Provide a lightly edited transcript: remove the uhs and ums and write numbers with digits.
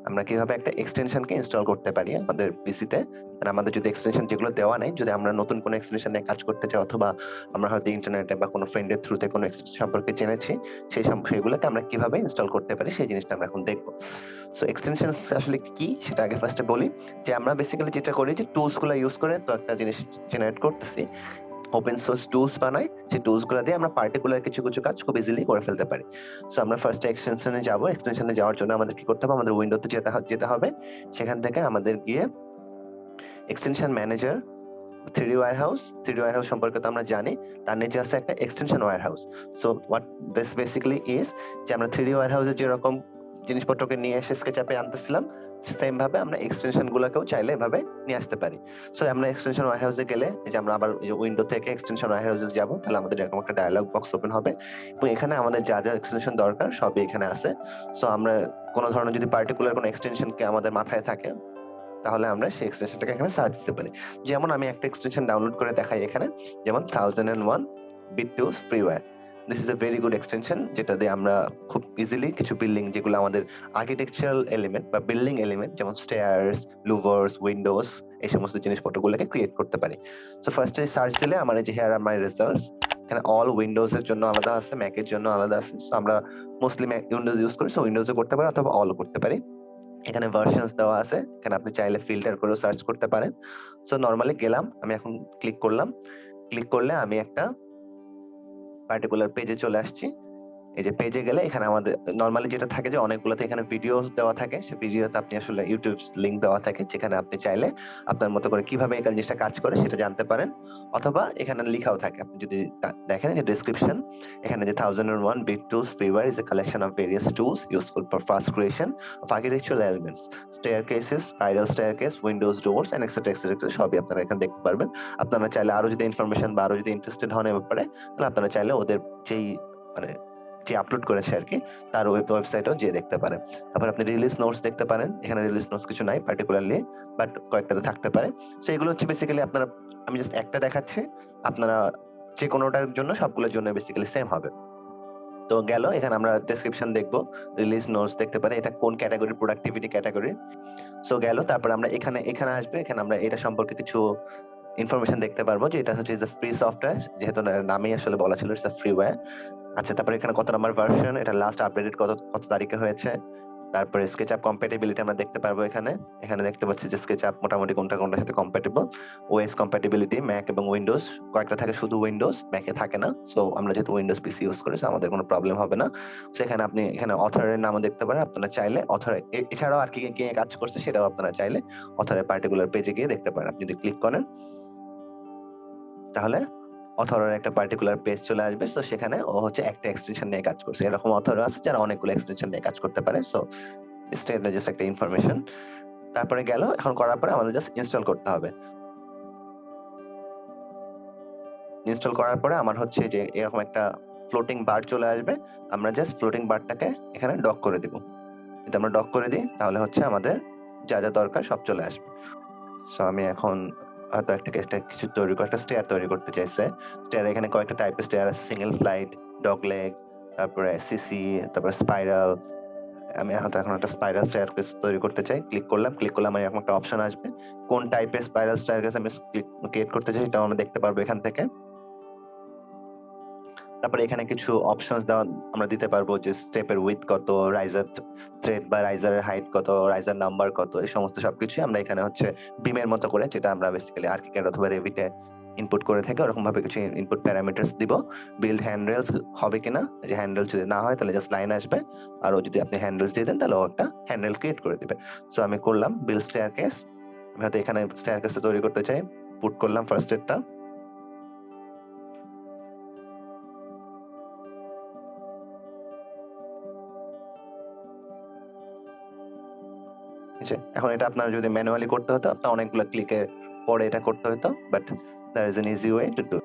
আমরা কিভাবে একটা এক্সটেনশনকে ইনস্টল করতে পারি আমাদের পিসিতে। আর আমাদের যদি এক্সটেনশন যেগুলো দেওয়া নাই, যদি আমরা নতুন কোনো এক্সটেনশন নিয়ে কাজ করতে চাই অথবা আমরা হয়তো ইন্টারনেটে বা কোনো ফ্রেন্ডের থ্রুতে কোনো এক্সটেনশন সম্পর্কে জেনেছি, সেগুলোকে আমরা কিভাবে ইনস্টল করতে পারি সেই জিনিসটা আমরা এখন দেখবো। সো এক্সটেনশন আসলে কি সেটা আগে ফার্স্টে বলি, যে আমরা বেসিক্যালি যেটা করি যে টুলস গুলো ইউজ করে তো একটা জিনিস জেনারেট করতেছি, ওপেন সোর্স টুলস বানাই, সেই টুলস গুলো দিয়ে আমরা পার্টিকুলার কিছু কিছু কাজ খুব ইজিলি করে ফেলতে পারি। সো আমরা ফার্স্টে এক্সটেনশনে যাব। এক্সটেনশনে যাওয়ার জন্য আমাদের কি করতে হবে, আমাদের উইন্ডোতে যেতে হবে। সেখান থেকে আমাদের গিয়ে extension manager, 3D warehouse, 3D warehouse সম্পর্কে তো আমরা জানি, তার নিচে আছে একটা extension warehouse. So what this basically is, যে আমরা 3D ওয়্যারহাউসে যেরকম জিনিসপত্রকে নিয়ে এসে স্কেচআপে আনতেছিলাম, সেম ভাবে আমরা এক্সটেনশন গুলোকেও চাইলে এভাবে নিয়ে আসতে পারি। সো আমরা এক্সটেনশন ওয়্যারহাউসে গেলে, এই যে আমরা আবার উইন্ডো থেকে এক্সটেনশন ওয়্যারহাউসে যাব, তাহলে আমাদের এরকম একটা ডায়ালগ বক্স ওপেন হবে এবং এখানে আমাদের যা যা এক্সটেনশন দরকার সবই এখানে আছে। সো আমরা কোনো ধরনের যদি পার্টিকুলার কোনো এক্সটেনশনকে আমাদের মাথায় থাকে, তাহলে আমরা সেই এক্সটেনশনটাকে এখানে সার্চ দিতে পারি। যেমন আমি একটা এক্সটেনশন ডাউনলোড করে দেখাই এখানে, যেমন 1001 bit tools freeware. This is a very good extension, যেটা দিয়ে আমরা খুব ইজিলি কিছু বিল্ডিং, যেগুলো আমাদের আর্কিটেকচারাল এলিমেন্ট বা বিল্ডিং এলিমেন্ট, যেমন স্টেয়ার্স, লুভার্স, উইন্ডোজ, এই সমস্ত জিনিসপত্রগুলোকে ক্রিয়েট করতে পারি। সো ফার্স্টে সার্চ দিলে আমার এই যে হিয়ার আর মাই রিজাল্টস, এখানে অল উইন্ডোজ এর জন্য আলাদা আছে, ম্যাকের জন্য আলাদা আছে। সো আমরা মোস্টলি উইন্ডোজ ইউজ করি, সো উইন্ডোজে করতে পারি অথবা অল করতে পারি। এখানে ভার্সনস দেওয়া আছে, এখানে আপনি চাইলে ফিল্টার করেও সার্চ করতে পারেন। সো নরমালি গেলাম, আমি এখন ক্লিক করলাম, ক্লিক করলে আমি একটা পার্টিকুলার পেজে চলে আসছি। এই যে পেজে গেলে এখানে আমাদের নরমালি যেটা থাকে যে অনেকগুলোতে এখানে ভিডিও দেওয়া থাকে, সেই ভিডিওতে আপনি আসলে ইউটিউব লিংক দেওয়া থাকে, যেখানে আপনি চাইলে আপনার মতো করে কিভাবে এই জিনিসটা কাজ করে সেটা জানতে পারেন। অথবা এখানে লেখাও থাকে, আপনি যদি দেখেন যে ডেসক্রিপশন, এখানে যে 1001 bit tools freeware is a collection of various tools useful for fast creation of architectural elements, staircases, spiral staircase, windows doors and etcetera etcetera, সবই আপনারা এখানে দেখতে পারবেন। আপনারা চাইলে আরো যদি ইনফরমেশন বা আরো যদি ইন্টারেস্টেড হন এ ব্যাপারে, তাহলে আপনারা চাইলে ওদের যেই মানে যে আপলোড করেছে আর কি, তার ওয়েবসাইটেও যেয়ে দেখতে পারেন। তারপর আপনি রিলিজ নোটস দেখতে পারেন, এখানে রিলিজ নোটস কিছু নাই পার্টিকুলারলি, বাট কয়েকটাতে থাকতে পারে। সো এগুলো হচ্ছে বেসিক্যালি আপনারা, আমি জাস্ট একটা দেখাচ্ছি, আপনারা যে কোনোটার জন্য সবগুলোর জন্য বেসিক্যালি সেম হবে। তো গেল, এখানে আমরা ডেসক্রিপশন দেখবো, রিলিজ নোটস দেখতে পারি, এটা কোন ক্যাটাগরি, প্রোডাক্টিভিটি ক্যাটাগরি। সো গেল, তারপর আমরা এখানে আসবে, এখানে আমরা এটা সম্পর্কে কিছু ইনফরমেশন দেখতে পারবো, যে এটা হচ্ছে ফ্রি সফটওয়্যার, যেহেতু নামেই আসলে বলা ছিল ইটস আ ফ্রিওয়্যার। আচ্ছা, তারপরে এখানে কত নাম্বার ভার্সন, এটা লাস্ট আপডেটেড কত কত তারিখে হয়েছে। তারপরে স্কেচআপ কম্প্যাটিবিলিটি আমরা দেখতে পারবো এখানে। এখানে দেখতে পাচ্ছি যে স্কেচআপ মোটামুটি কোনটা কোনটার সাথে কম্প্যাটিবল। ওএস কম্প্যাটিবিলিটি ম্যাক এবং উইন্ডোজ, কয়েকটা থাকে শুধু উইন্ডোজ, ম্যাকে থাকে না। সো আমরা যেহেতু উইন্ডোজ পিসি ইউজ করি, so আমাদের কোনো প্রবলেম হবে না। সেখানে আপনি এখানে অথরের নামও দেখতে পারেন, আপনারা চাইলে অথর এছাড়াও আর কি কে কাজ করছে সেটাও আপনারা চাইলে অথরের পার্টিকুলার পেজে গিয়ে দেখতে পারেন। আপনি যদি ক্লিক করেন তাহলে অথরের একটা পার্টিকুলার পেজ চলে আসবে। সো সেখানে ও হচ্ছে একটা এক্সটেনশন নিয়ে কাজ করছে, এরকম অথর আছে যারা অনেকগুলো এক্সটেনশন নিয়ে কাজ করতে পারে। সো এটা জাস্ট একটা ইনফরমেশন। তারপরে গেল, এখন করার পরে আমাদের জাস্ট ইনস্টল করতে হবে। ইনস্টল করার পরে আমার হচ্ছে যে এরকম একটা ফ্লোটিং বার চলে আসবে, আমরা জাস্ট ফ্লোটিং বারটাকে এখানে ডক করে দিব। যদি আমরা ডক করে দিই তাহলে হচ্ছে আমাদের যা যা দরকার সব চলে আসবে। সো আমি এখন হয়তো কিছু তৈরি করে একটা স্টেয়ার তৈরি করতে চাইছে। স্টেয়ার এখানে কয়েকটা টাইপের স্টেয়ার আছে, সিঙ্গেল ফ্লাইট, ডগ লেগ, তারপরে সিসি, তারপরে স্পাইরাল। আমি হয়তো এখন একটা স্পাইরাল স্টেয়ার তৈরি করতে চাই। ক্লিক করলাম, আমার এরকম একটা অপশন আসবে, কোন টাইপের স্পাইরাল স্টেয়ার আমি ক্রিয়েট করতে চাই সেটাও আমরা দেখতে পারবো এখান থেকে। তারপরে এখানে কিছু অপশনস আমরা দিতে পারবো, যে স্টেপের উইথ কত, রাইজার থ্রেড বা রাইজারের হাইট কত, রাইজার নাম্বার কত, এই সমস্ত সবকিছু আমরা এখানে হচ্ছে বিমের মতো করে, যেটা আমরা বেসিক্যালি আর্কিক্যাড অথবা রেভিটে ইনপুট করে থাকি, ওরকম ভাবে কিছু ইনপুট প্যারামিটারস দিব। বিল্ড হ্যান্ডরেলস হবে কিনা, যে হ্যান্ডেল যদি না হয় তাহলে জাস্ট লাইন আসবে, আর যদি আপনি হ্যান্ডেলস দিয়ে দেন তাহলে ও একটা হ্যান্ডেল ক্রিয়েট করে দিবে। সো আমি করলাম বিল্ড স্টেয়ারকেস, আমি হয়তো এখানে স্টেয়ারকেসটা তৈরি করতে চাই, পুট করলাম ফার্স্ট স্টেপটা। এখন এটা আপনার যদি ম্যানুয়ালি করতে হতো, আপনার অনেকগুলো ক্লিকে পরে এটা করতে হতো, but there is an easy way to do.